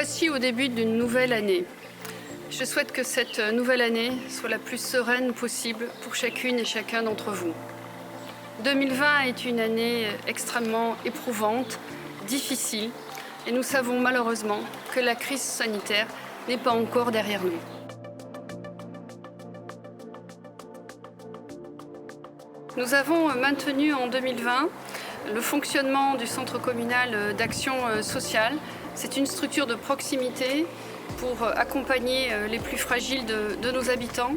voici au début d'une nouvelle année. Je souhaite que cette nouvelle année soit la plus sereine possible pour chacune et chacun d'entre vous. 2020 est une année extrêmement éprouvante, difficile, et nous savons malheureusement que la crise sanitaire n'est pas encore derrière nous. Nous avons maintenu en 2020 le fonctionnement du centre communal d'action sociale. C'est une structure de proximité pour accompagner les plus fragiles de nos habitants.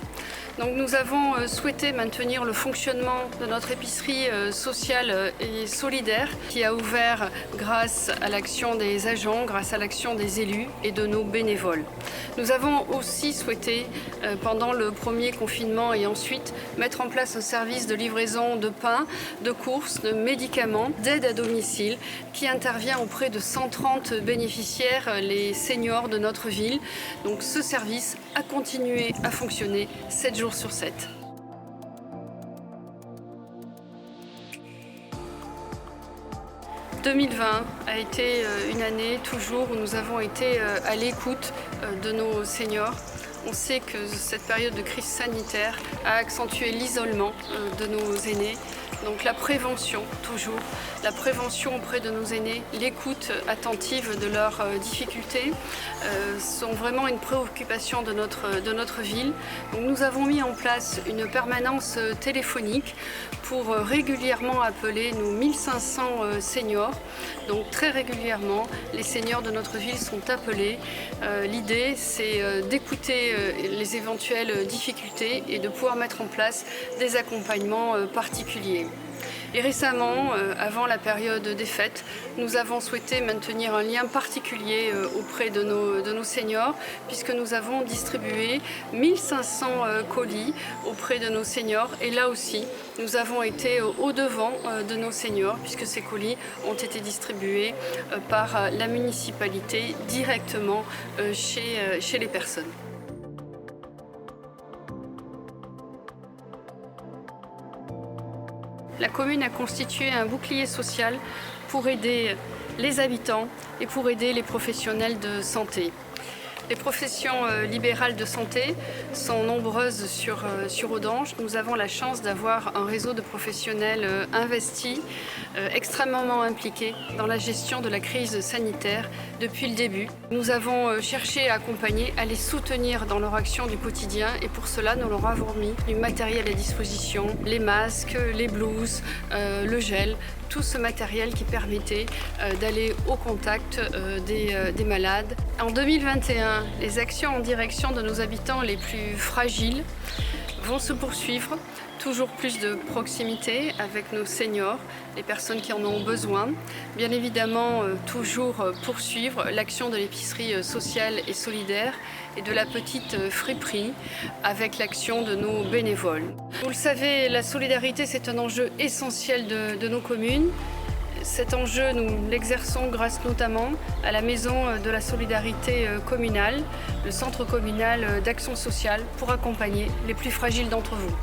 Donc nous avons souhaité maintenir le fonctionnement de notre épicerie sociale et solidaire qui a ouvert grâce à l'action des agents, grâce à l'action des élus et de nos bénévoles. Nous avons aussi souhaité, pendant le premier confinement et ensuite, mettre en place un service de livraison de pain, de courses, de médicaments, d'aide à domicile qui intervient auprès de 130 bénéficiaires, les seniors de notre ville. Donc ce service a continué à fonctionner 7 jours sur 7. « 2020 a été une année toujours où nous avons été à l'écoute de nos seniors. On sait que cette période de crise sanitaire a accentué l'isolement de nos aînés. Donc la prévention, toujours, la prévention auprès de nos aînés, l'écoute attentive de leurs difficultés sont vraiment une préoccupation de notre ville. Donc nous avons mis en place une permanence téléphonique pour régulièrement appeler nos 1500 seniors. Donc très régulièrement, les seniors de notre ville sont appelés. L'idée, c'est d'écouter les éventuelles difficultés et de pouvoir mettre en place des accompagnements particuliers. Et récemment, avant la période des fêtes, nous avons souhaité maintenir un lien particulier auprès de nos seniors puisque nous avons distribué 1500 colis auprès de nos seniors. Et là aussi, nous avons été au-devant de nos seniors puisque ces colis ont été distribués par la municipalité directement chez les personnes. La commune a constitué un bouclier social pour aider les habitants et pour aider les professionnels de santé. Les professions libérales de santé sont nombreuses sur Audange. Nous avons la chance d'avoir un réseau de professionnels investis, extrêmement impliqués dans la gestion de la crise sanitaire depuis le début. Nous avons cherché à accompagner, à les soutenir dans leur action du quotidien et pour cela, nous leur avons mis du matériel à disposition, les masques, les blouses, le gel, tout ce matériel qui permettait d'aller au contact des malades. En 2021, les actions en direction de nos habitants les plus fragiles vont se poursuivre. Toujours plus de proximité avec nos seniors, les personnes qui en ont besoin. Bien évidemment, toujours poursuivre l'action de l'épicerie sociale et solidaire et de la petite friperie avec l'action de nos bénévoles. Vous le savez, la solidarité, c'est un enjeu essentiel de nos communes. Cet enjeu, nous l'exerçons grâce notamment à la Maison de la Solidarité communale, le centre communal d'action sociale pour accompagner les plus fragiles d'entre vous.